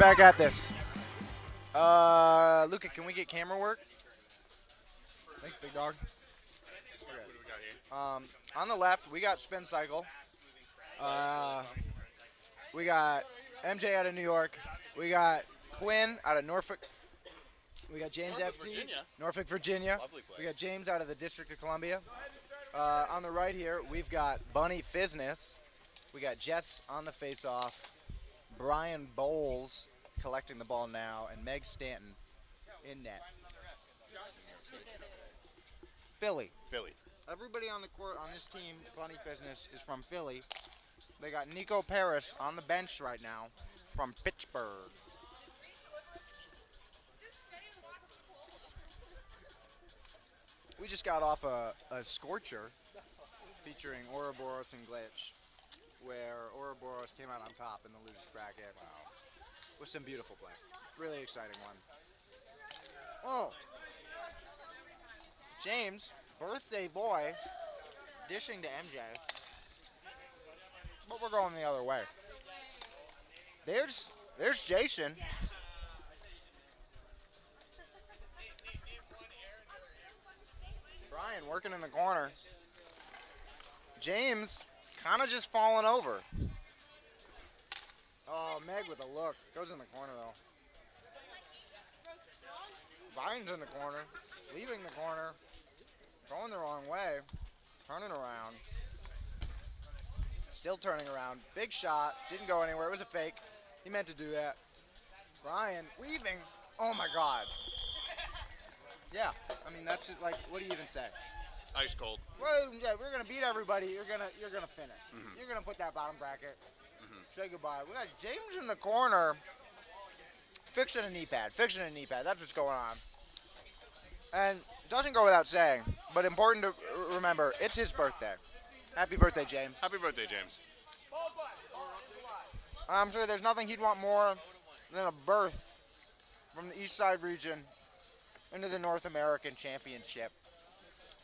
back at this. Luca, can we get camera work? Thanks, big dog. On the left, we got Spin Cycle. We got MJ out of New York. We got Quinn out of Norfolk. We got James FT, Virginia. Norfolk, Virginia. Lovely place. We got James out of the District of Columbia. On the right here, we've got Bunny Fizzness. We got Jess on the face-off. Brian Bowles collecting the ball now, and Meg Stanton in net. Philly. Everybody on the court on this team, Bunny Fizzness, is from Philly. They got Nico Paris on the bench right now from Pittsburgh. We just got off a scorcher featuring Ouroboros and Glitch, where Ouroboros came out on top in the losers bracket. Wow. With some beautiful play. Really exciting one. Oh. James, birthday boy, dishing to MJ. But we're going the other way. There's Jason. Brian working in the corner. James kind of just falling over. Oh, Meg with a look. Goes in the corner, though. Brian's in the corner. Leaving the corner. Going the wrong way. Turning around. Still turning around. Big shot. Didn't go anywhere. It was a fake. He meant to do that. Brian weaving. Oh, my God. Yeah. I mean, that's just like, what do you even say? Ice cold. Well, yeah, we're gonna beat everybody. You're gonna finish. Mm-hmm. You're gonna put that bottom bracket. Say goodbye. We got James in the corner, fixing a knee pad. That's what's going on. And it doesn't go without saying, but important to remember, it's his birthday. Happy birthday, James. Happy birthday, James. I'm sure there's nothing he'd want more than a berth from the East Side region into the North American Championship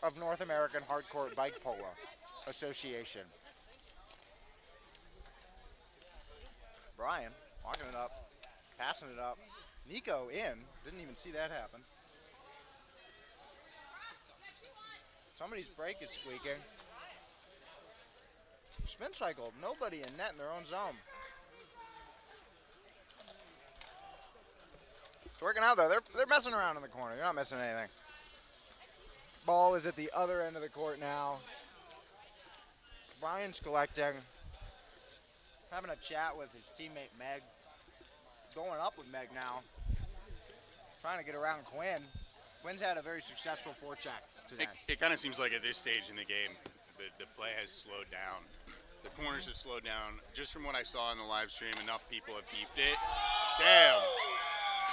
of North American Hardcourt Bike Polo Association. Brian walking it up, passing it up. Nico in. Didn't even see that happen. Somebody's brake is squeaking. Spin cycle. Nobody in net in their own zone. It's working out, though. They're messing around in the corner. You're not missing anything. Ball is at the other end of the court now. Brian's collecting. Having a chat with his teammate Meg. Going up with Meg now. Trying to get around Quinn. Quinn's had a very successful forecheck today. It kind of seems like at this stage in the game, the play has slowed down. The corners have slowed down. Just from what I saw in the live stream, enough people have beefed it. Damn.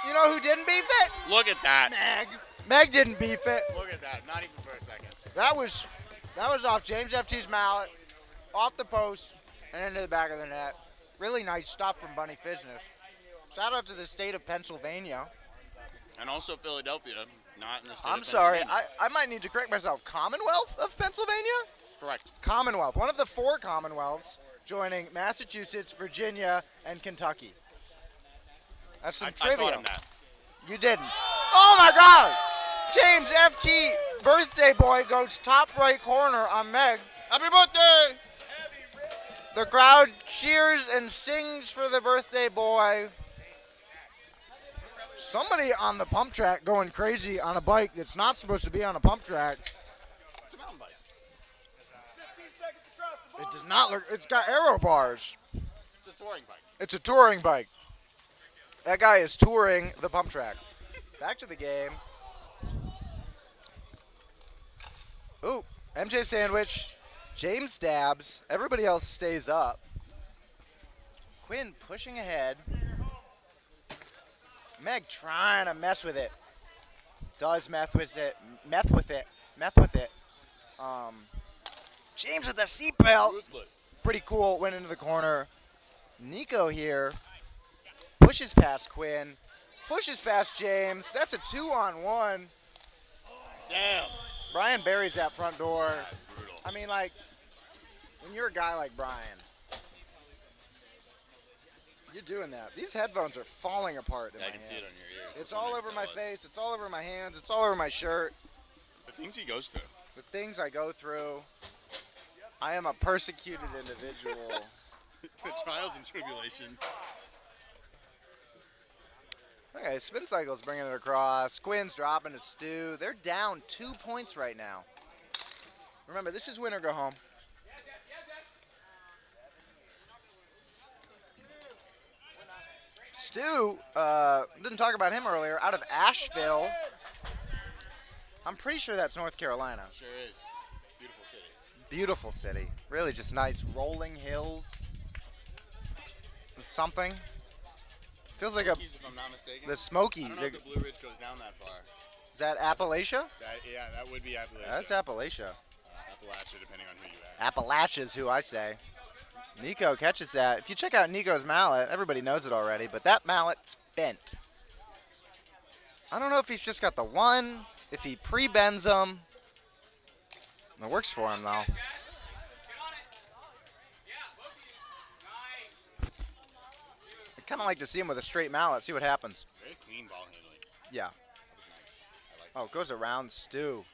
You know who didn't beef it? Look at that. Meg didn't beef it. Look at that. Not even for a second. That was off James FT's mallet, off the post, and into the back of the net. Really nice stuff from Bunny Fizzness. Shout out to the state of Pennsylvania. And also Philadelphia, not in the state I'm of sorry, Pennsylvania. I might need to correct myself. Commonwealth of Pennsylvania? Correct. Commonwealth, one of the 4 Commonwealths, joining Massachusetts, Virginia, and Kentucky. That's some trivia. I taught him that. You didn't. Oh my God! James FT, birthday boy, goes top right corner on Meg. Happy birthday! The crowd cheers and sings for the birthday boy. Somebody on the pump track going crazy on a bike that's not supposed to be on a pump track. It's a mountain bike. It does not look, it's got aero bars. It's a touring bike. It's a touring bike. That guy is touring the pump track. Back to the game. Ooh, MJ sandwich. James stabs. Everybody else stays up. Quinn pushing ahead. Meg trying to mess with it. Does meth with it. James with the seatbelt. Ruthless. Pretty cool. Went into the corner. Nico here. Pushes past Quinn. Pushes past James. That's a 2-on-1. Damn. Brian buries that front door. Brutal. I mean, like, when you're a guy like Brian, You're doing that. These headphones are falling apart in Yeah, I my can hands. see it on your ears. It's That's all what over it my does. face. It's all over my hands. It's all over my shirt. The things he goes through. The things I go through. I am a persecuted individual. The trials and tribulations. Okay, Spin Cycle's bringing it across. Quinn's dropping to Stu. They're down 2 points right now. Remember, this is win or go home. Stu, didn't talk about him earlier, out of Asheville. I'm pretty sure that's North Carolina. Sure is. Beautiful city. Beautiful city. Really just nice rolling hills. Something. Feels like a Smokies, if I'm not mistaken. the Smoky. I don't know if the Blue Ridge goes down that far. Is that Appalachia? That would be Appalachia. That's Appalachia. Appalachia, depending on who you ask. Appalachia's who I say. Nico catches that. If you check out Nico's mallet, everybody knows it already, but that mallet's bent. I don't know if he's just got the one, if he pre-bends them. It works for him, though. I'd kind of like to see him with a straight mallet, see what happens. Very clean ball handling. Yeah. That was nice. I like Oh, it goes around Stu.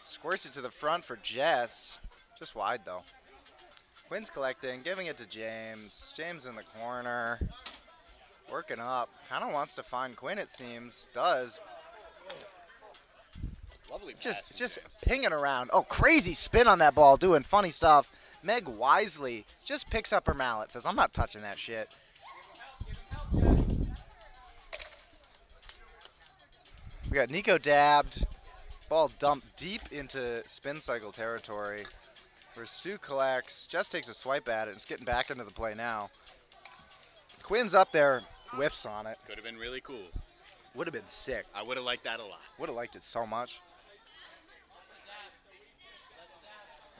Squirts it to the front for Jess. Just wide, though. Quinn's collecting, giving it to James. James in the corner. Working up. Kind of wants to find Quinn, it seems. Does. Lovely pass Just from James. pinging around. Oh, crazy spin on that ball, doing funny stuff. Meg wisely just picks up her mallet, says, I'm not touching that shit. We got Nico dabbed. Ball dumped deep into Spin Cycle territory. Where Stu collects, just takes a swipe at it, and it's getting back into the play now. Quinn's up there, whiffs on it. Could have been really cool. Would have been sick. I would have liked that a lot. Would have liked it so much.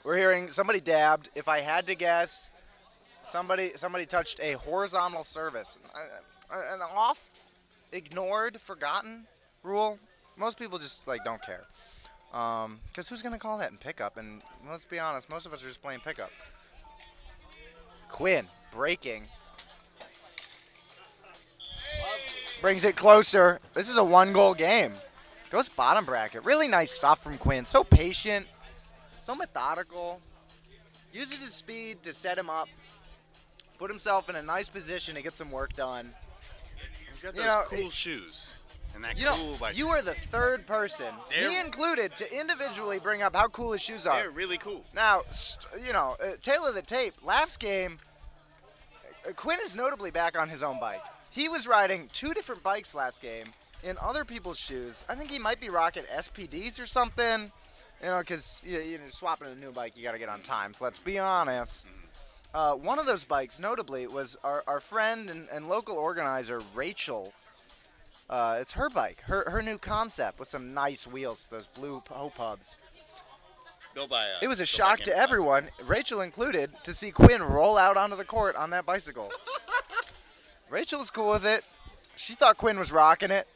We're hearing somebody dabbed. If I had to guess, somebody touched a horizontal service. An off, ignored, forgotten rule. Most people just don't care. Because who's going to call that in pickup? And let's be honest, most of us are just playing pickup. Quinn breaking. Brings it closer. This is a 1-goal game. Goes bottom bracket. Really nice stuff from Quinn. So patient. So methodical. Uses his speed to set him up. Put himself in a nice position to get some work done. He's got those cool shoes. And that cool bicycle. You are the third person, me included, to individually bring up how cool his shoes are. They're really cool. Now, tail of the tape, last game, Quinn is notably back on his own bike. He was riding 2 different bikes last game in other people's shoes. I think he might be rocking SPDs or something, because swapping a new bike, you got to get on times. Let's be honest. One of those bikes, notably, was our friend and local organizer, Rachel. It's her bike, her new concept with some nice wheels, those blue pubs. Built by, it was a shock to everyone, Rachel included, to see Quinn roll out onto the court on that bicycle. Rachel was cool with it. She thought Quinn was rocking it.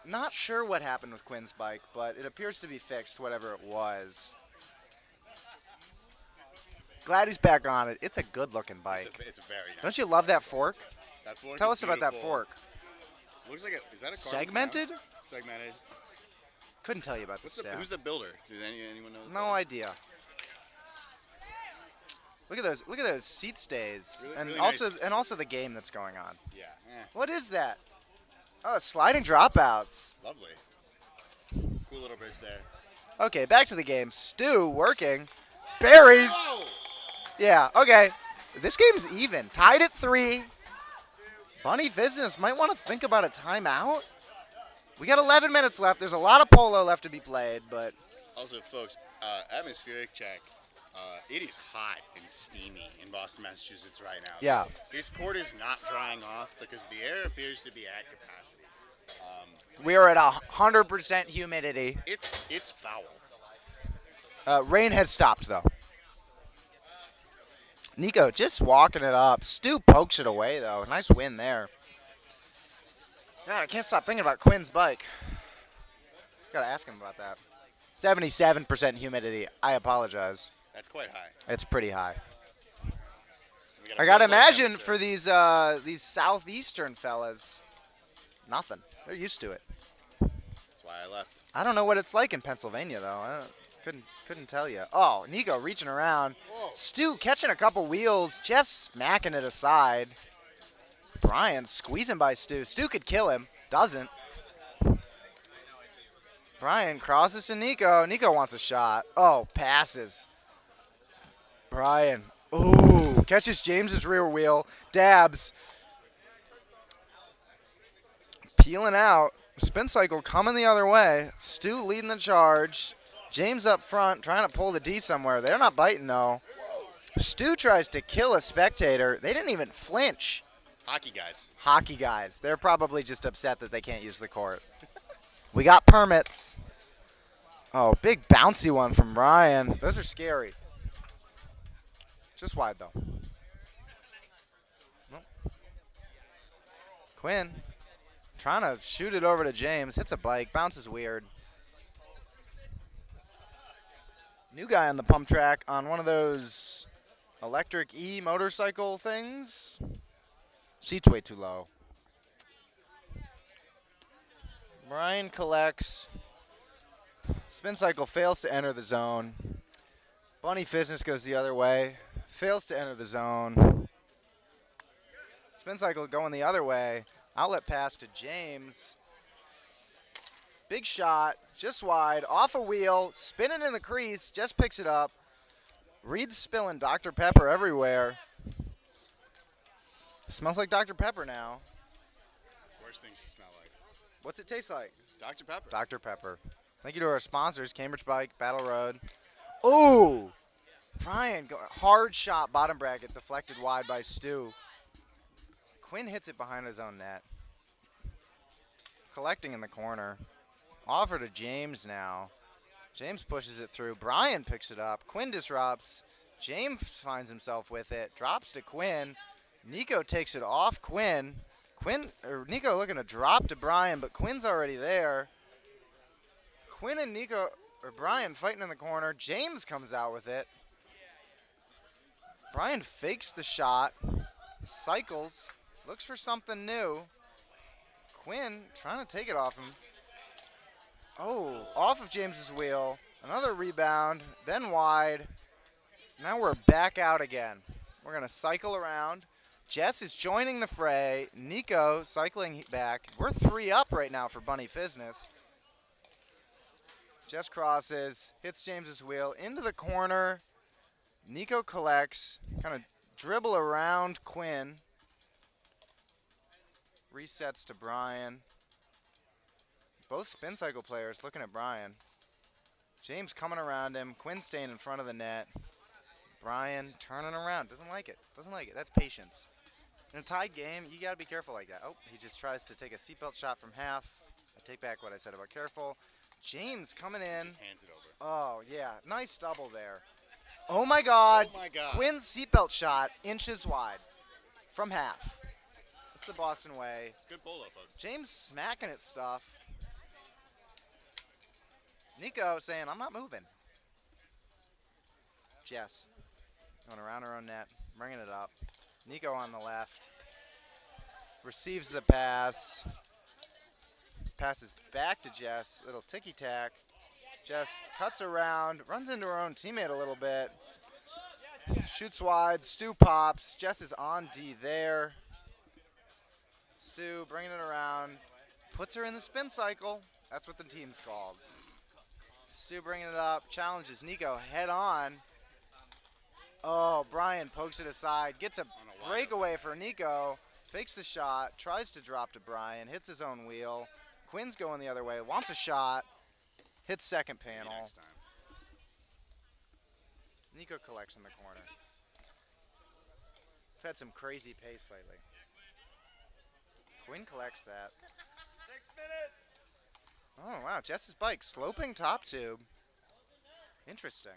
Not sure what happened with Quinn's bike, but it appears to be fixed, whatever it was. Glad he's back on it. It's a good-looking bike. It's a very nice. Don't you love that fork? That fork Tell is us about that beautiful. fork. Looks like is that a carbon Segmented? stout? Segmented. Couldn't tell you about the stout. Who's the builder? Does anyone know? No idea. Look at those! Look at those seat stays, Really, and really also nice. and also the game that's going on. Yeah. What is that? Oh, sliding dropouts. Lovely. Cool little bridge there. Okay, back to the game. Stu working. Berries. Oh! Yeah. Okay. This game's even. Tied at 3. Bunny Fizzness might want to think about a timeout. We got 11 minutes left. There's a lot of polo left to be played, but Also, folks, atmospheric check. It is hot and steamy in Boston, Massachusetts right now. Yeah. This court is not drying off because the air appears to be at capacity. we are at 100% humidity. It's foul. Rain has stopped, though. Nico just walking it up. Stu pokes it away, though. Nice win there. God, I can't stop thinking about Quinn's bike. Gotta ask him about that. 77% humidity. I apologize. That's quite high. It's pretty high. We got I a gotta close low imagine temperature. for these southeastern fellas, nothing. They're used to it. That's why I left. I don't know what it's like in Pennsylvania though. Couldn't tell you. Oh, Nico reaching around. Whoa. Stu catching a couple wheels, just smacking it aside. Brian squeezing by Stu. Stu could kill him. Doesn't. Brian crosses to Nico. Nico wants a shot. Oh, passes. Brian. Ooh. Catches James's rear wheel. Dabs. Peeling out. Spin cycle coming the other way. Stu leading the charge. James up front trying to pull the D somewhere. They're not biting though. Stu tries to kill a spectator. They didn't even flinch. Hockey guys. Hockey guys. They're probably just upset that they can't use the court. We got permits. Oh, big bouncy one from Brian. Those are scary. Just wide though. Nope. Quinn trying to shoot it over to James. Hits a bike. Bounces weird. New guy on the pump track on one of those electric motorcycle things. Seat's way too low. Brian collects. Spin cycle fails to enter the zone. Bunny Fizzness goes the other way. Fails to enter the zone. Spin cycle going the other way. Outlet pass to James. Big shot, just wide, off a wheel, spinning in the crease, just picks it up. Reed's spilling Dr. Pepper everywhere. Smells like Dr. Pepper now. Worst things to smell like. What's it taste like? Dr. Pepper. Dr. Pepper. Thank you to our sponsors, Cambridge Bike, Battle Road. Ooh! Brian, hard shot, bottom bracket, deflected wide by Stu. Quinn hits it behind his own net. Collecting in the corner. Offer to James now. James pushes it through. Brian picks it up. Quinn disrupts. James finds himself with it. Drops to Quinn. Nico takes it off Quinn. Nico looking to drop to Brian, but Quinn's already there. Quinn and Brian fighting in the corner. James comes out with it. Brian fakes the shot. Cycles. Looks for something new. Quinn trying to take it off him. Oh, off of James's wheel. Another rebound, then wide. Now we're back out again. We're going to cycle around. Jess is joining the fray. Nico cycling back. We're 3 up right now for Bunny Fizzness. Jess crosses, hits James's wheel into the corner. Nico collects, kind of dribble around Quinn. Resets to Brian. Both spin cycle players looking at Brian. James coming around him. Quinn staying in front of the net. Brian turning around. Doesn't like it. That's patience. In a tied game, you got to be careful like that. Oh, he just tries to take a seatbelt shot from half. I take back what I said about careful. James coming in. Just hands it over. Oh, yeah. Nice double there. Oh, my God. Oh, my God. Quinn's seatbelt shot inches wide from half. It's the Boston way. Good polo, folks. James smacking at stuff. Nico saying, I'm not moving. Jess going around her own net, bringing it up. Nico on the left. Receives the pass. Passes back to Jess. Little ticky-tack. Jess cuts around, runs into her own teammate a little bit. Shoots wide. Stu pops. Jess is on D there. Stu bringing it around. Puts her in the spin cycle. That's what the team's called. Stu bringing it up, challenges Nico head on. Oh, Brian pokes it aside, gets a breakaway for Nico, fakes the shot, tries to drop to Brian, hits his own wheel. Quinn's going the other way, wants a shot, hits second panel. Next time. Nico collects in the corner. We've had some crazy pace lately. Quinn collects that. 6 minutes. Oh, wow. Jess's bike. Sloping top tube. Interesting.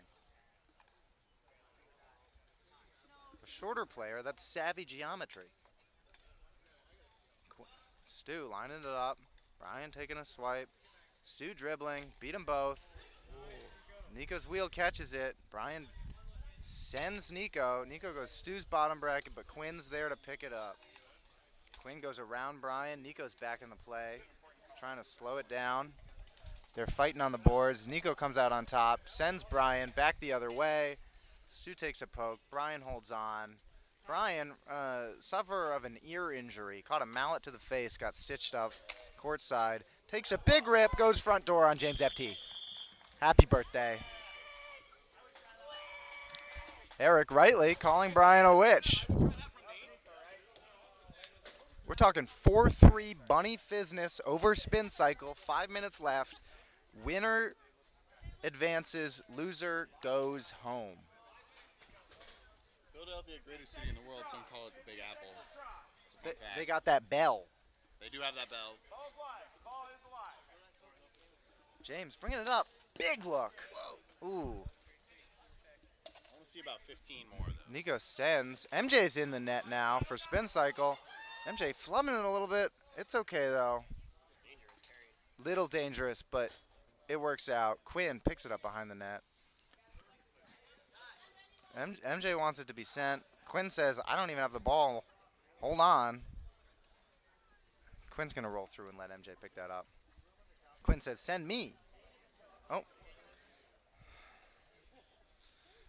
The shorter player, that's savvy geometry. Stu lining it up. Brian taking a swipe. Stu dribbling. Beat them both. Nico's wheel catches it. Brian Sends Nico. Nico goes Stu's bottom bracket, but Quinn's there to pick it up. Quinn goes around Brian. Nico's back in the play, trying to slow it down. They're fighting on the boards. Nico comes out on top, sends Brian back the other way. Stu takes a poke. Brian holds on. Brian, sufferer of an ear injury, caught a mallet to the face, got stitched up courtside. Takes a big rip, goes front door on James FT. Happy birthday. Eric rightly calling Brian a witch. We're talking 4-3 Bunny Fizzness over spin cycle. 5 minutes left. Winner advances. Loser goes home. Philadelphia, greatest city in the world. Some call it the Big Apple. It's a fun fact. They got that bell. They do have that bell. Ball's live. Ball is alive. James bringing it up. Big look. Whoa. Ooh. I want to see about 15 more of those. Nico sends. MJ's in the net now for spin cycle. MJ flubbing it a little bit. It's okay, though. Little dangerous, but it works out. Quinn picks it up behind the net. MJ wants it to be sent. Quinn says, I don't even have the ball. Hold on. Quinn's going to roll through and let MJ pick that up. Quinn says, send me. Oh.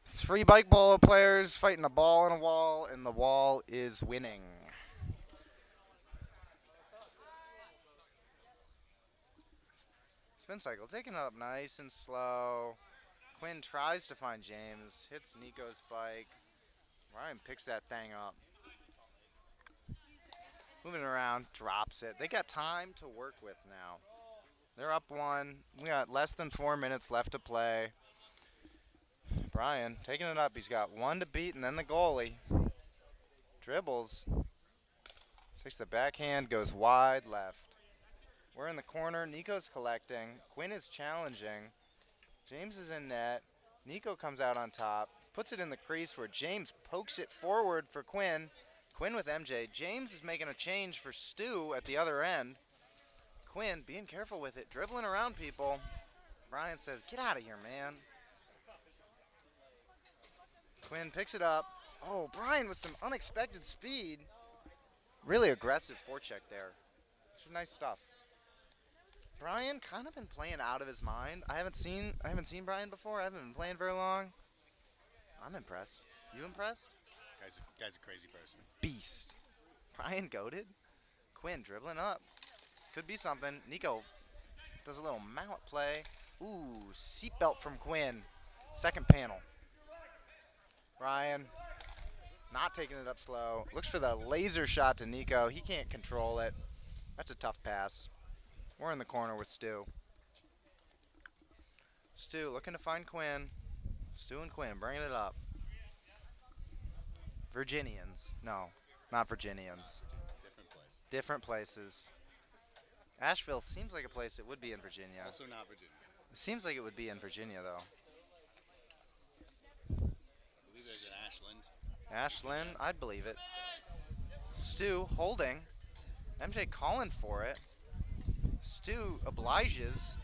3 bike polo players fighting a ball and a wall, and the wall is winning. Spin cycle, taking it up nice and slow. Quinn tries to find James, hits Nico's bike. Ryan picks that thing up. Moving around, drops it. They got time to work with now. They're up 1. We got less than 4 minutes left to play. Brian taking it up. He's got 1 to beat, and then the goalie. Dribbles. Takes the backhand, goes wide left. We're in the corner. Nico's collecting. Quinn is challenging. James is in net. Nico comes out on top. Puts it in the crease where James pokes it forward for Quinn. Quinn with MJ. James is making a change for Stu at the other end. Quinn being careful with it. Dribbling around people. Brian says, get out of here, man. Quinn picks it up. Oh, Brian with some unexpected speed. Really aggressive forecheck there. Some nice stuff. Brian kind of been playing out of his mind. I haven't seen Brian before. I haven't been playing very long. I'm impressed. You impressed? Guy's a crazy person. Beast. Brian goated. Quinn dribbling up. Could be something. Nico does a little mallet play. Ooh, seatbelt from Quinn. Second panel. Brian not taking it up slow. Looks for the laser shot to Nico. He can't control it. That's a tough pass. We're in the corner with Stu. Stu looking to find Quinn. Stu and Quinn bringing it up. Virginians. No, not Virginians. Different place. Different places. Asheville seems like a place that would be in Virginia. Also not Virginia. It seems like it would be in Virginia, though. I believe there's an Ashland. Ashland, I'd believe it. Stu holding. MJ calling for it. Stu obliges.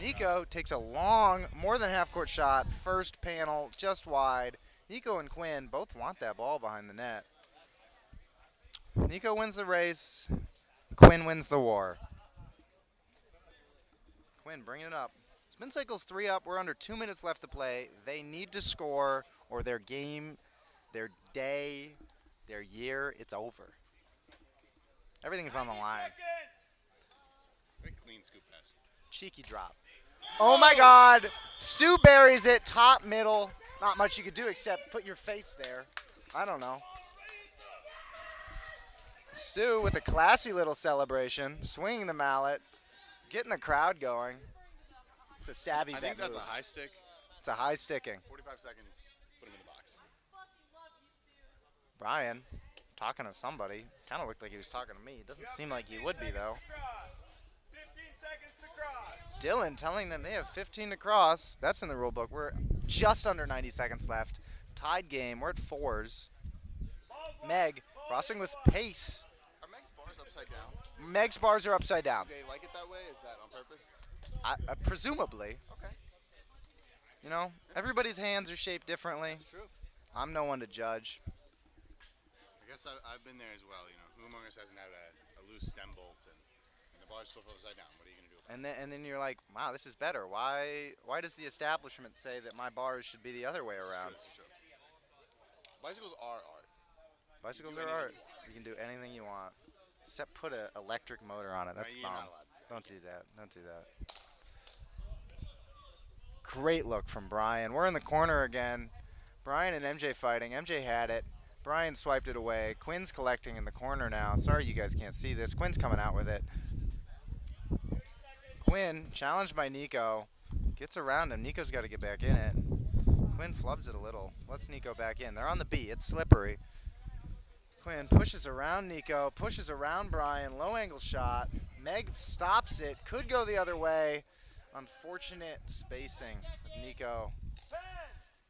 Nico takes a long, more than half-court shot. First panel, just wide. Nico and Quinn both want that ball behind the net. Nico wins the race. Quinn wins the war. Quinn bringing it up. Spin cycle's 3 up. We're under 2 minutes left to play. They need to score or their game, their day, their year, it's over. Everything's on the line. Very clean scoop pass. Cheeky drop. Oh my God! Stu buries it, top middle. Not much you could do except put your face there. I don't know. Stu with a classy little celebration, swinging the mallet, getting the crowd going. It's a savvy I think vet that's move. a high stick. It's a high sticking. 45 seconds. Put him in the box. Brian talking to somebody. Kind of looked like he was talking to me. Doesn't seem like he would be though. 15 seconds to cross. Dylan telling them they have 15 to cross. That's in the rule book. We're just under 90 seconds left. Tied game. We're at 4s. Meg crossing with pace. Are Meg's bars upside down? Meg's bars are upside down. Do they like it that way? Is that on purpose? Presumably. Okay. You know, everybody's hands are shaped differently. That's true. I'm no one to judge. I guess I've been there as well. You know, who among us hasn't had a loose stem bolt and the bar's flipped upside down? What are you gonna do about it? And then you're like, wow, this is better. Why does the establishment say that my bars should be the other way around? This is true. Bicycles are art. Bicycles do are anything art. you want. You can do anything you want. Except put an electric motor on it. That's You're dumb. not allowed. Don't do that. Don't do that. Great look from Brian. We're in the corner again. Brian and MJ fighting. MJ had it. Brian swiped it away. Quinn's collecting in the corner now. Sorry you guys can't see this. Quinn's coming out with it. Quinn, challenged by Nico, gets around him. Nico's got to get back in it. Quinn flubs it a little. Lets Nico back in. They're on the B. It's slippery. Quinn pushes around Nico, pushes around Brian. Low angle shot. Meg stops it. Could go the other way. Unfortunate spacing. Nico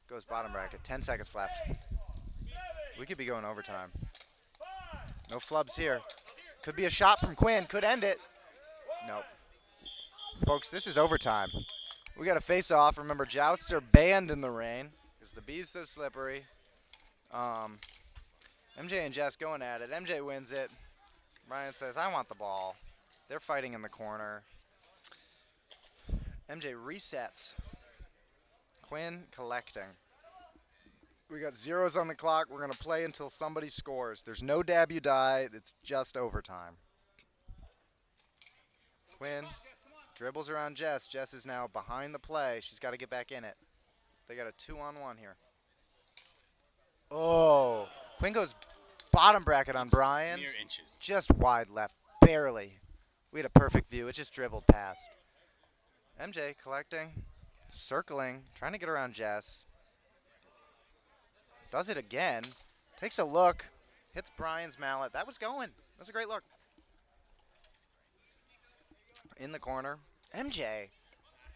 goes bottom bracket. 10 seconds left. We could be going overtime. No flubs here. Could be a shot from Quinn. Could end it. Nope. Folks, this is overtime. We got to face off. Remember, jousts are banned in the rain because the B's so slippery. MJ and Jess going at it. MJ wins it. Brian says, I want the ball. They're fighting in the corner. MJ resets. Quinn collecting. We got zeros on the clock. We're going to play until somebody scores. There's no dab you die. It's just overtime. Quinn dribbles around Jess. Jess is now behind the play. She's got to get back in it. They got a 2-on-1 here. Oh. Quinn goes bottom bracket on Brian. Mere inches. Just wide left. Barely. We had a perfect view. It just dribbled past. MJ collecting. Circling. Trying to get around Jess. Does it again. Takes a look. Hits Brian's mallet. That was going. That was a great look. In the corner. MJ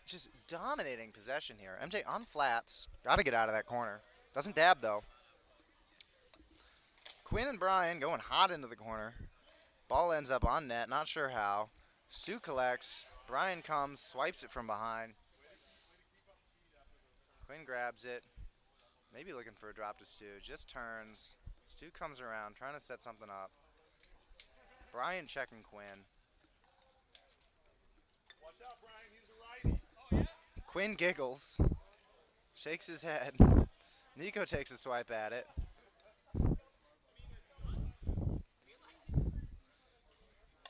just dominating possession here. MJ on flats. Got to get out of that corner. Doesn't dab, though. Quinn and Brian going hot into the corner. Ball ends up on net. Not sure how. Stu collects. Brian comes. Swipes it from behind. Quinn grabs it. Maybe looking for a drop to Stu. Just turns. Stu comes around trying to set something up. Brian checking Quinn. Watch out, Brian. He's a righty. Quinn giggles. Shakes his head. Nico takes a swipe at it.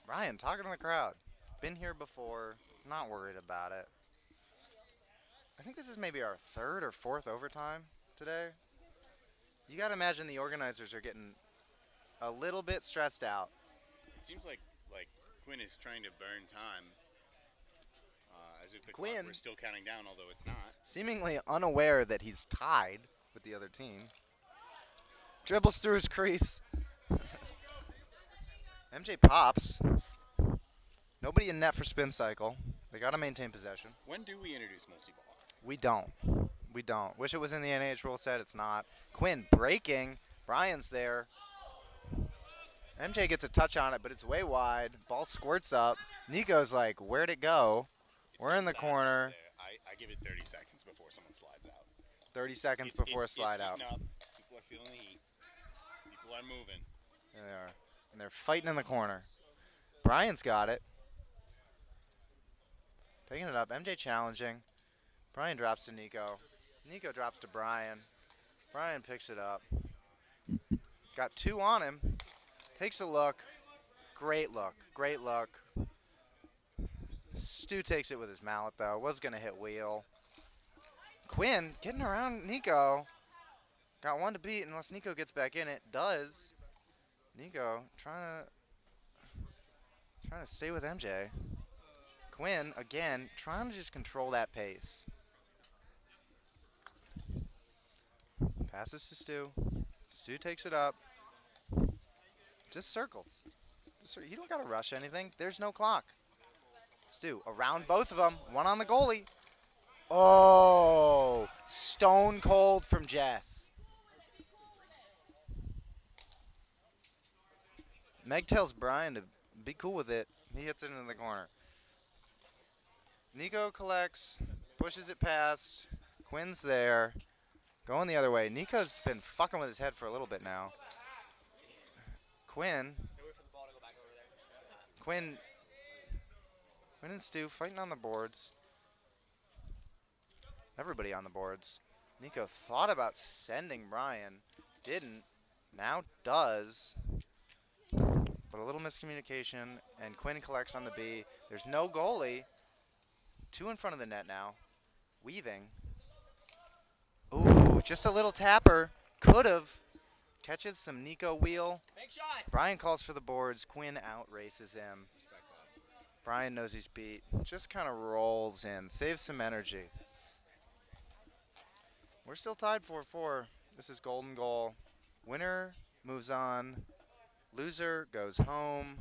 Brian talking to the crowd. Been here before. Not worried about it. I think this is maybe our third or fourth overtime today. You got to imagine the organizers are getting a little bit stressed out. It seems like Quinn is trying to burn time, as if the Quinn- clock were still counting down, although it's not. Seemingly unaware that he's tied with the other team. Dribbles through his crease. MJ pops. Nobody in net for spin cycle. They got to maintain possession. When do we introduce multi-ball? We don't. We don't. Wish it was in the NH rule set. It's not. Quinn breaking. Brian's there. MJ gets a touch on it, but it's way wide. Ball squirts up. Nico's like, where'd it go? We're in the Fast out corner. there. I give it 30 seconds before someone slides out. 30 seconds before a slide out. Heating up. People are feeling the heat. People are moving. There they are. And they're fighting in the corner. Brian's got it. Picking it up. MJ challenging. Brian drops to Nico. Nico drops to Brian. Brian picks it up. Got two on him. Takes a look. Great look. Great look. Stu takes it with his mallet, though. Was going to hit wheel. Quinn getting around Nico. Got one to beat unless Nico gets back in it. Does. Nico trying to stay with MJ. Quinn, again, trying to just control that pace. Passes to Stu. Stu takes it up. Just circles. You don't got to rush anything. There's no clock. Stu, around both of them. One on the goalie. Oh, stone cold from Jess. Meg tells Brian to be cool with it. He hits it into the corner. Nico collects, pushes it past. Quinn's there. Going the other way. Nico's been fucking with his head for a little bit now. Quinn. Quinn and Stu fighting on the boards. Everybody on the boards. Nico thought about sending Brian. Didn't. Now does. But a little miscommunication. And Quinn collects on the B. There's no goalie. 2 in front of the net now. Weaving. Ooh, just a little tapper. Could've. Catches some Nico wheel. Brian calls for the boards. Quinn out races him. Brian knows he's beat. Just kind of rolls in. Saves some energy. We're still tied 4-4. This is golden goal. Winner moves on. Loser goes home.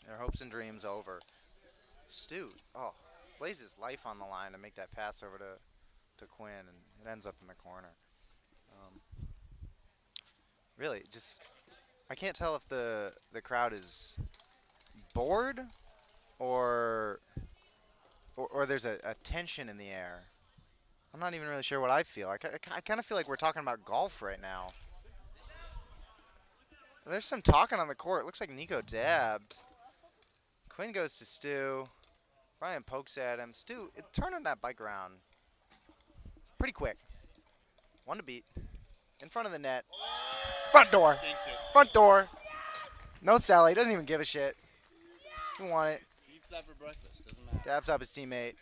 Their hopes and dreams over. Stu, lays his life on the line to make that pass over to Quinn, and it ends up in the corner. Really, just I can't tell if the crowd is bored or there's a tension in the air. I'm not even really sure what I feel. I kind of feel like we're talking about golf right now. There's some talking on the court. Looks like Nico dabbed. Quinn goes to Stu. Brian pokes at him. Stu, turning that bike around pretty quick. 1 to beat. In front of the net. Front door. Sinks it. Front door. No Sally. Doesn't even give a shit. He want it. Eats that for breakfast. Doesn't matter. Dabs up his teammate.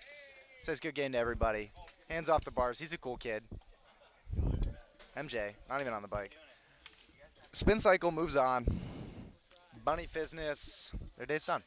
Says good game to everybody. Hands off the bars. He's a cool kid. MJ, not even on the bike. Spin cycle moves on. Bunny Fizzness. Their day's done.